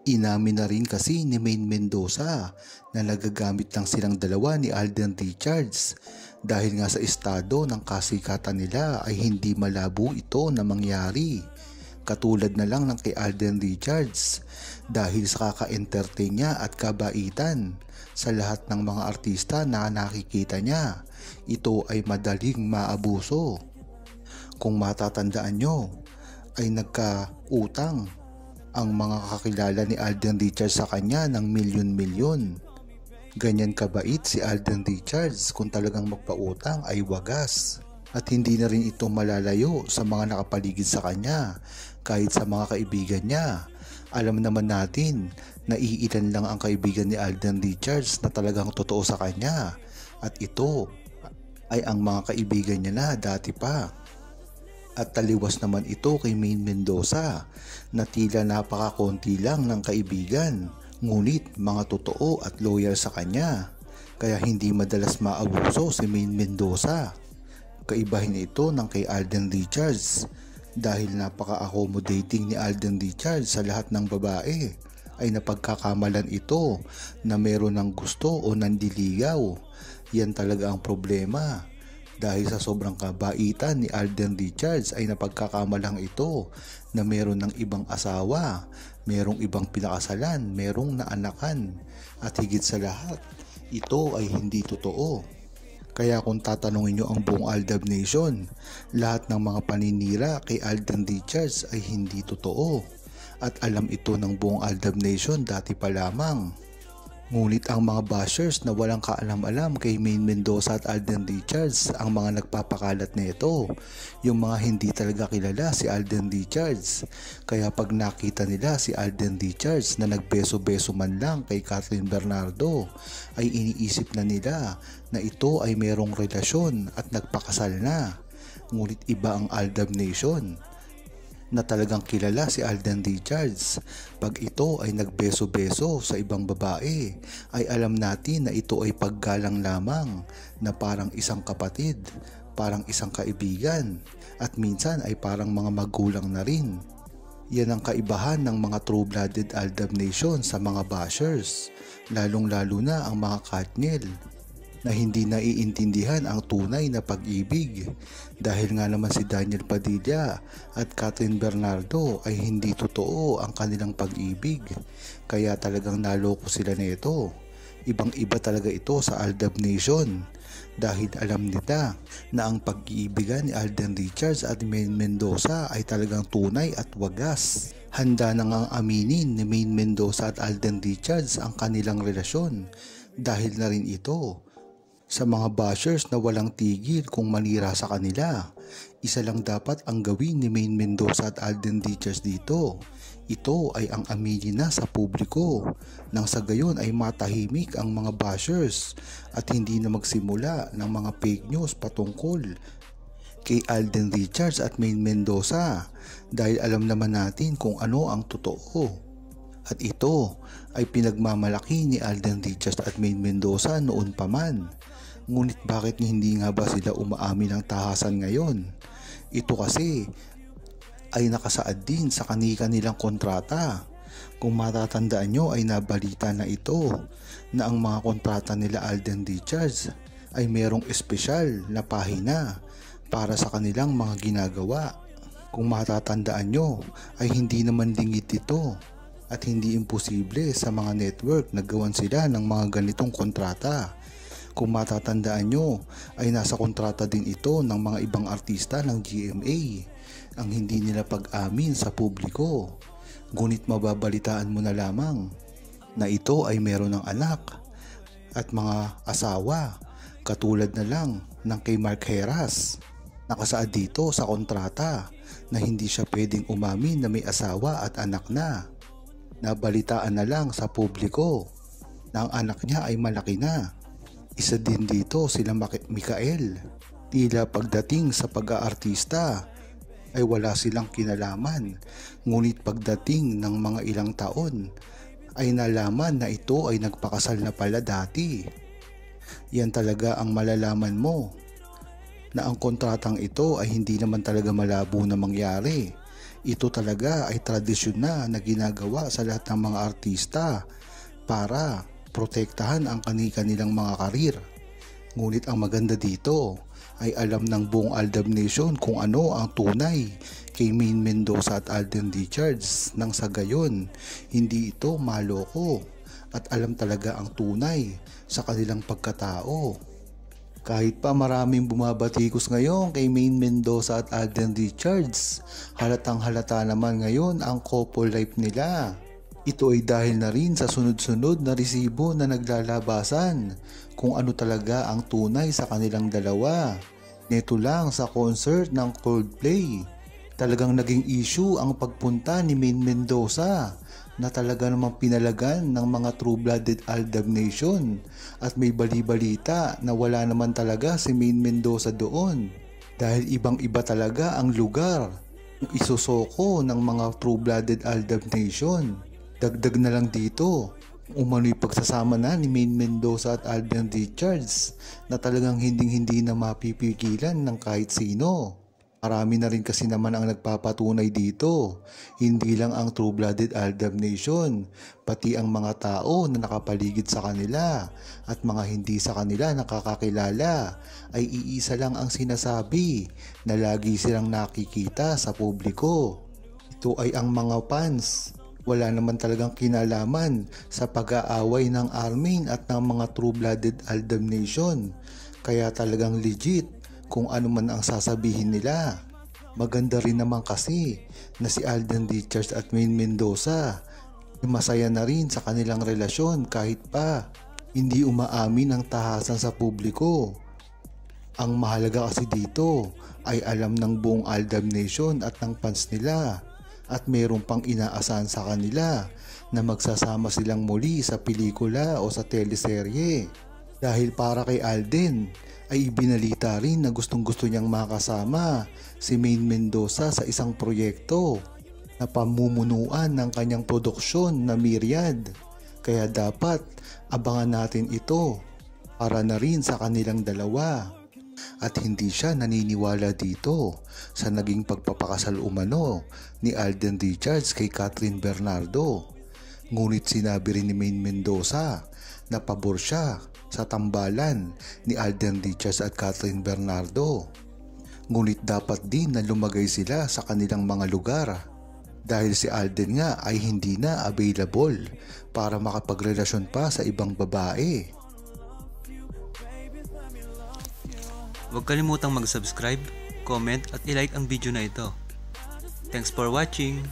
Inamin na rin kasi ni Maine Mendoza na nagagamit lang silang dalawa ni Alden Richards dahil nga sa estado ng kasikatan nila ay hindi malabo ito na mangyari. Katulad na lang ng kay Alden Richards dahil sa kaka-entertain niya at kabaitan sa lahat ng mga artista na nakikita niya, ito ay madaling maabuso. Kung matatandaan nyo, ay nagkautang ang mga kakilala ni Alden Richards sa kanya ng milyon-milyon. Ganyan kabait si Alden Richards, kung talagang magpautang ay wagas. At hindi na rin ito malalayo sa mga nakapaligid sa kanya, kahit sa mga kaibigan niya. Alam naman natin na iilan lang ang kaibigan ni Alden Richards na talagang totoo sa kanya. At ito ay ang mga kaibigan niya na dati pa. At taliwas naman ito kay Maine Mendoza na tila napakakonti lang ng kaibigan, ngunit mga totoo at loyal sa kanya, kaya hindi madalas maabuso si Maine Mendoza. Kaibahin ito ng kay Alden Richards dahil napaka-accommodating ni Alden Richards sa lahat ng babae, ay napagkakamalan ito na meron ng gusto o nandiligaw. Yan talaga ang problema. Dahil sa sobrang kabaitan ni Alden Richards ay napagkakamalang ito na meron ng ibang asawa, merong ibang pinakasalan, merong naanakan, at higit sa lahat, ito ay hindi totoo. Kaya kung tatanungin nyo ang buong Aldab Nation, lahat ng mga paninira kay Alden Richards ay hindi totoo. At alam ito ng buong Aldab Nation dati pa lamang. Ngunit ang mga bashers na walang kaalam-alam kay Maine Mendoza at Alden Richards ang mga nagpapakalat nito, yung mga hindi talaga kilala si Alden Richards. Kaya pag nakita nila si Alden Richards na nagbeso-beso man lang kay Kathryn Bernardo, ay iniisip na nila na ito ay merong relasyon at nagpakasal na. Ngunit iba ang Aldab Nation na talagang kilala si Alden Richards. Pag ito ay nagbeso-beso sa ibang babae, ay alam natin na ito ay paggalang lamang, na parang isang kapatid, parang isang kaibigan, at minsan ay parang mga magulang na rin. Yan ang kaibahan ng mga true-blooded Aldab Nation sa mga bashers, lalong-lalo na ang mga Katniel, na hindi naiintindihan ang tunay na pag-ibig dahil nga naman si Daniel Padilla at Kathryn Bernardo ay hindi totoo ang kanilang pag-ibig, kaya talagang naloko sila nito. Ibang iba talaga ito sa Aldab Nation dahil alam nila na ang pag-iibigan ni Alden Richards at Maine Mendoza ay talagang tunay at wagas. Handa na ngang aminin ni Maine Mendoza at Alden Richards ang kanilang relasyon dahil na rin ito sa mga bashers na walang tigil kung manira sa kanila. Isa lang dapat ang gawin ni Maine Mendoza at Alden Richards dito. Ito ay ang aminin na sa publiko, nang sa gayon ay matahimik ang mga bashers at hindi na magsimula ng mga fake news patungkol kay Alden Richards at Maine Mendoza dahil alam naman natin kung ano ang totoo. At ito ay pinagmamalaki ni Alden Richards at Maine Mendoza noon pa man. Ngunit bakit hindi nga ba sila umaamin ng tahasan ngayon? Ito kasi ay nakasaad din sa kanilang kontrata. Kung matatandaan nyo ay nabalita na ito na ang mga kontrata nila Alden Richards ay merong espesyal na pahina para sa kanilang mga ginagawa. Kung matatandaan nyo ay hindi naman lingid ito at hindi imposible sa mga network na gawan sila ng mga ganitong kontrata. Kung matatandaan nyo ay nasa kontrata din ito ng mga ibang artista ng GMA ang hindi nila pag-amin sa publiko. Ngunit mababalitaan mo na lamang na ito ay meron ng anak at mga asawa, katulad na lang ng kay Mark Heras. Nakasaad dito sa kontrata na hindi siya pwedeng umamin na may asawa at anak na. Nabalitaan na lang sa publiko na ang anak niya ay malaki na. Isa din dito sila Mikael. Tila pagdating sa pag-aartista ay wala silang kinalaman. Ngunit pagdating ng mga ilang taon ay nalaman na ito ay nagpakasal na pala dati. Yan talaga ang malalaman mo na ang kontratang ito ay hindi naman talaga malabo na mangyari. Ito talaga ay tradisyon na ginagawa sa lahat ng mga artista para protektahan ang kanilang mga karir. Ngunit ang maganda dito ay alam ng buong Aldab Nation kung ano ang tunay kay Maine Mendoza at Alden Richards, nang sa gayon hindi ito maloko at alam talaga ang tunay sa kanilang pagkatao. Kahit pa maraming bumabatikos ngayon kay Maine Mendoza at Alden Richards, halatang halata naman ngayon ang couple life nila. Ito ay dahil na rin sa sunod-sunod na resibo na naglalabasan kung ano talaga ang tunay sa kanilang dalawa. Neto lang sa concert ng Coldplay, talagang naging issue ang pagpunta ni Maine Mendoza na talaga namang pinalagan ng mga true-blooded Aldab Nation, at may bali-balita na wala naman talaga si Maine Mendoza doon dahil ibang-iba talaga ang lugar ng isusoko ng mga true-blooded Aldab Nation. Dagdag na lang dito, umano'y pagsasama na ni Maine Mendoza at Alden Richards na talagang hindi na mapipigilan ng kahit sino. Marami na rin kasi naman ang nagpapatunay dito, hindi lang ang true-blooded Aldab Nation, pati ang mga tao na nakapaligid sa kanila at mga hindi sa kanila nakakakilala ay iisa lang ang sinasabi na lagi silang nakikita sa publiko. Ito ay ang mga fans. Wala naman talagang kinalaman sa pag-aaway ng Armin at ng mga true-blooded Aldab Nation, kaya talagang legit kung ano man ang sasabihin nila. Maganda rin naman kasi na si Alden Richards at Maine Mendoza masaya na rin sa kanilang relasyon kahit pa hindi umaamin ang tahasan sa publiko. Ang mahalaga kasi dito ay alam ng buong Aldab Nation at ng fans nila, at mayroon pang inaasahan sa kanila na magsasama silang muli sa pelikula o sa teleserye. Dahil para kay Alden ay ibinalita rin na gustong-gusto niyang makasama si Maine Mendoza sa isang proyekto na pamumunuan ng kanyang produksyon na Myriad. Kaya dapat abangan natin ito para na rin sa kanilang dalawa. At hindi siya naniniwala dito sa naging pagpapakasal umano ni Alden Richards kay Catherine Bernardo. Ngunit sinabi rin ni Maine Mendoza na pabor siya sa tambalan ni Alden Richards at Catherine Bernardo. Ngunit dapat din na lumagay sila sa kanilang mga lugar dahil si Alden nga ay hindi na available para makapagrelasyon pa sa ibang babae. Huwag kalimutang mag-subscribe, comment at i-like ang video na ito. Thanks for watching!